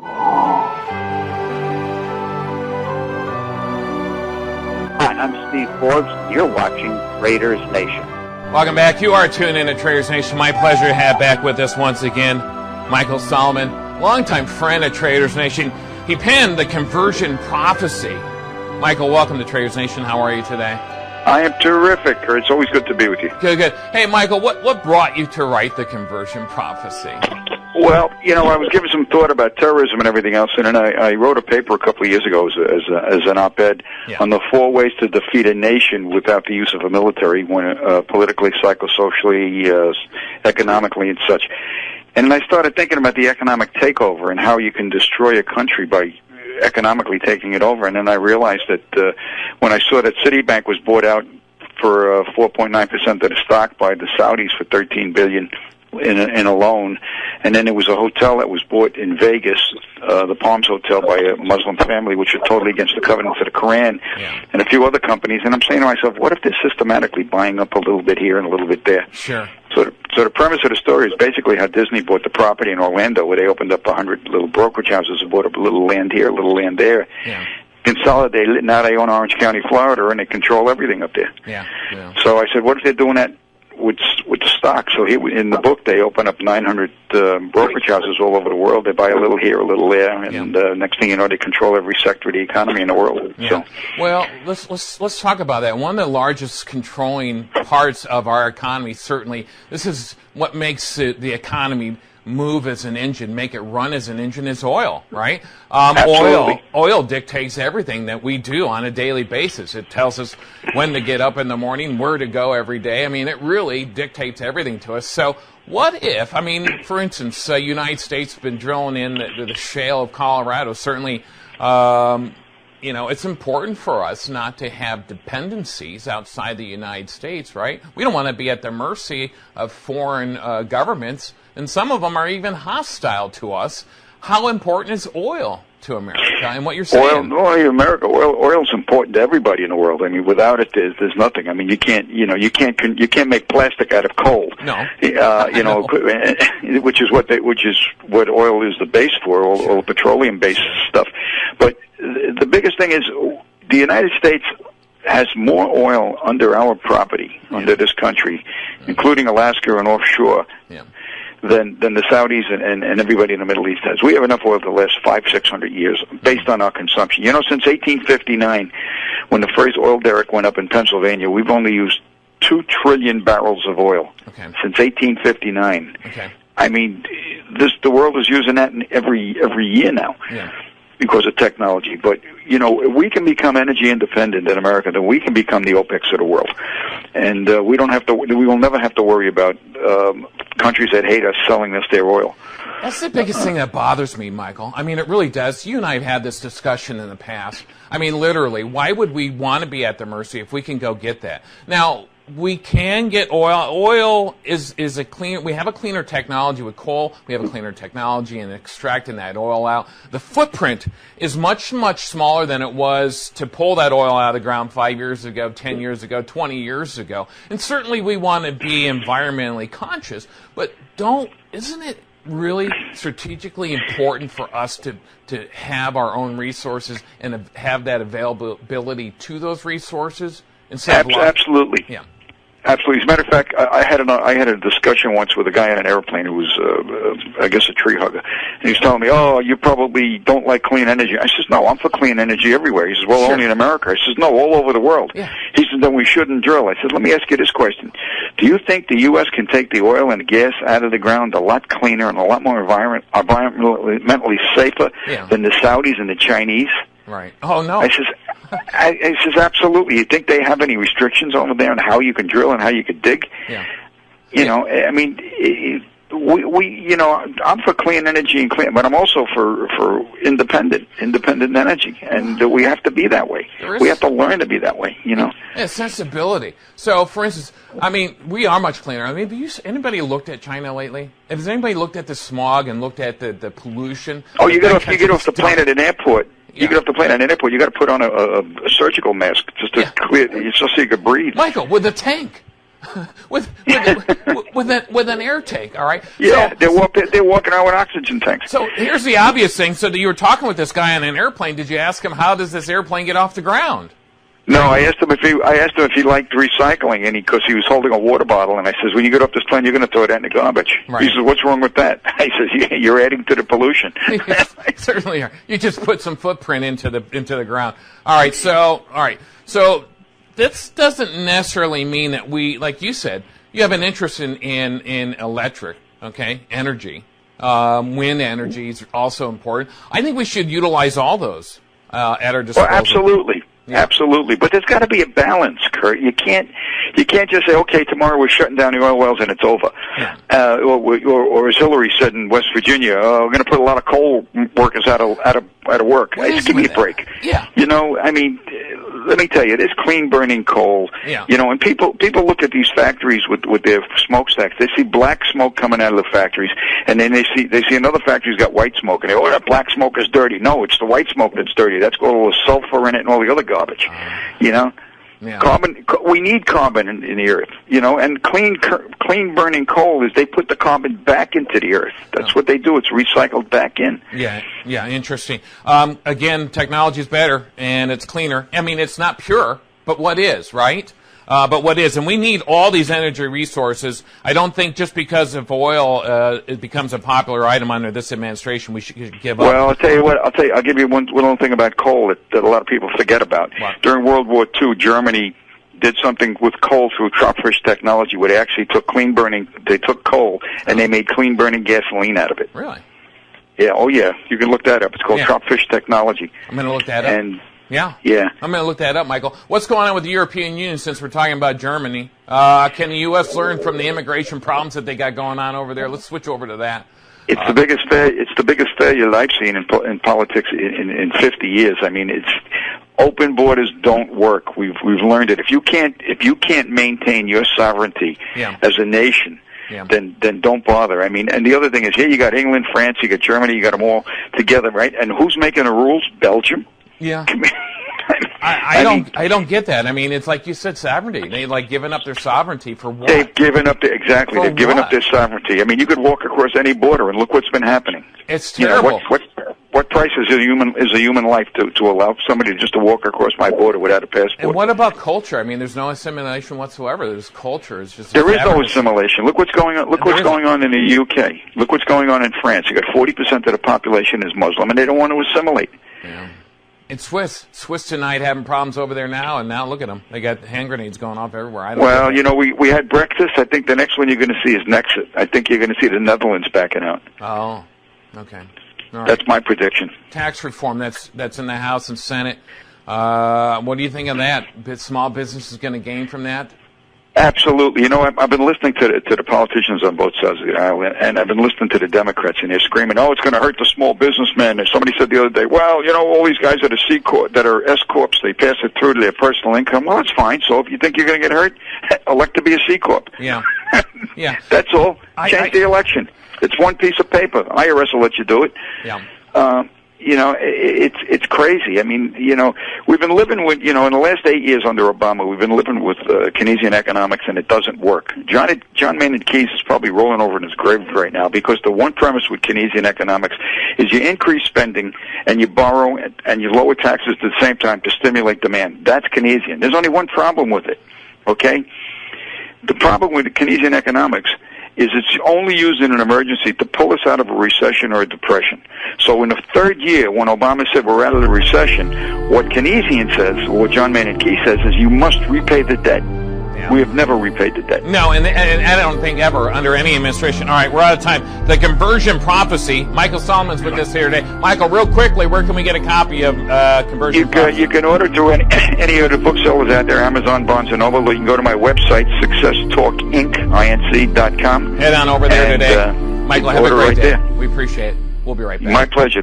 Hi, I'm Steve Forbes. You're watching Traders Nation. Welcome back. You are tuned in to Traders Nation. My pleasure to have back with us once again Michael Solomon, longtime friend of Traders Nation. He penned The Conversion Prophecy. Michael, welcome to Traders Nation. How are you today? I am terrific. It's always good to be with you. Good, good. Hey, Michael, what brought you to write The Conversion Prophecy? Well, I was giving some thought about terrorism and everything else, and then I wrote a paper a couple of years ago as an op-ed on the 4 ways to defeat a nation without the use of a military, politically, psychosocially, economically, and such. And I started thinking about the economic takeover and how you can destroy a country by economically taking it over. And then I realized that when I saw that Citibank was bought out for 4.9% of the stock by the Saudis for $13 billion in a loan, and then there was a hotel that was bought in Vegas, the Palms Hotel, by a Muslim family, which are totally against the covenants of the Quran, and a few other companies. And I'm saying to myself, what if they're systematically buying up a little bit here and a little bit there? Sure. So the premise of the story is basically how Disney bought the property in Orlando, where they opened up 100 little brokerage houses and bought up a little land here, a little land there. Yeah. Consolidated it. Now they own Orange County, Florida, and they control everything up there. Yeah. So I said, what if they're doing that with the stock? So here in the book, they open up 900 brokerage houses all over the world. They buy a little here, a little there, and next thing you know, they control every sector of the economy in the world. Yeah. So, well, let's talk about that. One of the largest controlling parts of our economy, certainly, this is what makes the economy move as an engine, make it run as an engine, is oil, right? Oil dictates everything that we do on a daily basis. It tells us when to get up in the morning, where to go every day. I mean, it really dictates everything to us. So what if, for instance, United States has been drilling in the shale of Colorado. Certainly, it's important for us not to have dependencies outside the United States, right? We don't want to be at the mercy of foreign governments, and some of them are even hostile to us. How important is oil to America and what you're saying? Oil's important to everybody in the world. I mean, without it, there's nothing. I mean, you can't make plastic out of coal. No. Which is what oil is the base for, all petroleum-based stuff. But the biggest thing is the United States has more oil under our property, under this country, including Alaska and offshore, than the Saudis and everybody in the Middle East has. We have enough oil to last 500-600 years based on our consumption. Since 1859, when the first oil derrick went up in Pennsylvania, we've only used 2 trillion barrels of oil since 1859. Okay. I mean, the world is using that every year now. Yeah. Because of technology. But, if we can become energy independent in America, then we can become the OPEC of the world. And we will never have to worry about countries that hate us selling us their oil. That's the biggest thing that bothers me, Michael. I mean, it really does. You and I have had this discussion in the past. I mean, literally, why would we want to be at the mercy if we can go get that? Now, we can get oil. Oil is a clean. We have a cleaner technology with coal. We have a cleaner technology in extracting that oil out. The footprint is much, much smaller than it was to pull that oil out of the ground 5 years ago, 10 years ago, 20 years ago. And certainly we want to be environmentally conscious, but isn't it really strategically important for us to have our own resources and have that availability to those resources? Absolutely. Yeah. Absolutely. As a matter of fact, I had a discussion once with a guy on an airplane who was, I guess, a tree hugger. And he was telling me, "Oh, you probably don't like clean energy." I says, "No, I'm for clean energy everywhere." He says, "Well, only in America." I says, "No, all over the world." Yeah. He said, "Then we shouldn't drill." I said, "Let me ask you this question: do you think the U.S. can take the oil and the gas out of the ground a lot cleaner and a lot more environmentally safer than the Saudis and the Chinese?" Right. Oh no. I says, absolutely. You think they have any restrictions over there on how you can drill and how you can dig? Yeah. I mean, I'm for clean energy but I'm also for independent energy, and we have to be that way. We have to learn to be that way. Yeah, sensibility. So, for instance, I mean, we are much cleaner. I mean, have anybody looked at China lately? Has anybody looked at the smog and looked at the pollution? Oh, you get off the plane at an airport. You get off the plane at an airport, you got to put on a surgical mask just to clear, just so you can breathe. Michael, with a tank. with an air tank. All right. Yeah, So, they're walking out with oxygen tanks. So here's the obvious thing. So you were talking with this guy on an airplane. Did you ask him how does this airplane get off the ground? No, I asked him if he liked recycling, and because he was holding a water bottle, and I says, when you get off this plane, you're going to throw it out in the garbage. Right. He says, what's wrong with that? I says, you're adding to the pollution. Yes, certainly are. You just put some footprint into the ground. All right. So this doesn't necessarily mean that we, like you said, you have an interest in electric, okay, energy. Wind energy is also important. I think we should utilize all those at our disposal. Well, absolutely. Yeah. Absolutely, but there's got to be a balance, Kurt. You can't just say, okay, tomorrow we're shutting down the oil wells and it's over. Yeah. Or as Hillary said in West Virginia, we're going to put a lot of coal workers out of work. Just give me a break. Yeah. You know, I mean, let me tell you, there's clean burning coal. Yeah. You know, and people look at these factories with their smokestacks. They see black smoke coming out of the factories, and then they see another factory's got white smoke, and they that black smoke is dirty. No, it's the white smoke that's dirty. That's got all the sulfur in it and all the other garbage. You know. Yeah. We need carbon in the earth, you know, and clean burning coal is they put the carbon back into the earth. That's what they do. It's recycled back in. Yeah, interesting. Again, technology is better and it's cleaner. I mean, it's not pure, but what is, right? But what is, and we need all these energy resources. I don't think just because of oil it becomes a popular item under this administration, we should give up. Well, I'll tell you what. I'll give you one little thing about coal that a lot of people forget about. What? During World War II, Germany did something with coal through tropfish technology, where they actually took they took coal and they made clean burning gasoline out of it. Really? Yeah. Oh, yeah. You can look that up. It's called tropfish technology. I'm going to look that up. And yeah. I'm going to look that up, Michael. What's going on with the European Union since we're talking about Germany? Can the U.S. learn from the immigration problems that they got going on over there? Let's switch over to that. It's the biggest failure I've seen in politics in 50 years. I mean, it's open borders don't work. We've learned it. If you can't maintain your sovereignty as a nation, then don't bother. I mean, and the other thing is, here you got England, France, you got Germany, you got them all together, right? And who's making the rules? Belgium. Yeah. I don't get that. I mean, it's like you said, sovereignty. They like giving up their sovereignty for what? They've given up they've given up their sovereignty. I mean, you could walk across any border and look what's been happening. It's terrible. You know, what price is a human life to allow somebody just to walk across my border without a passport? And what about culture? I mean, there's no assimilation whatsoever. There's culture. It's just there is no assimilation. Look what's going on. Look what's going on in the UK. Look what's going on in France. You got 40% of the population is Muslim, and they don't want to assimilate. Yeah. It's Swiss tonight having problems over there now, and now look at them. They got hand grenades going off everywhere. Well, you know, we had Brexit. I think the next one you're going to see is Nexit. I think you're going to see the Netherlands backing out. Oh, okay. All right. That's my prediction. Tax reform, that's in the House and Senate. What do you think of that? Small business is going to gain from that? Absolutely. You know, I've been listening to the politicians on both sides of the aisle, and I've been listening to the Democrats, and they're screaming, "Oh, it's going to hurt the small businessman." And somebody said the other day, "Well, you know, all these guys that are S corps, they pass it through to their personal income." Well, that's fine. So if you think you're going to get hurt, elect to be a C corp. Yeah. Yeah. That's all. Change the election. It's one piece of paper. IRS will let you do it. Yeah. You know, it's crazy. I mean, you know, we've been living with, you know, in the last 8 years under Obama, we've been living with Keynesian economics, and it doesn't work. John Maynard Keynes is probably rolling over in his grave right now, because the one premise with Keynesian economics is you increase spending and you borrow and you lower taxes at the same time to stimulate demand. That's Keynesian. There's only one problem with it, okay? The problem with Keynesian economics is it's only used in an emergency to pull us out of a recession or a depression. So in the third year, when Obama said we're out of the recession, what Keynesian says, or what John Maynard Keynes says, is you must repay the debt. Yeah. We have never repaid the debt. No, and I don't think ever under any administration. All right, we're out of time. The Conversion Prophecy. Michael Solomon's with us here today. Michael, real quickly, where can we get a copy of Conversion Prophecy? You can order through any of the booksellers out there, Amazon, Barnes & Noble. You can go to my website, successtalkinc.com. Head on over there today. Michael, have a great day. There. We appreciate it. We'll be right back. My pleasure.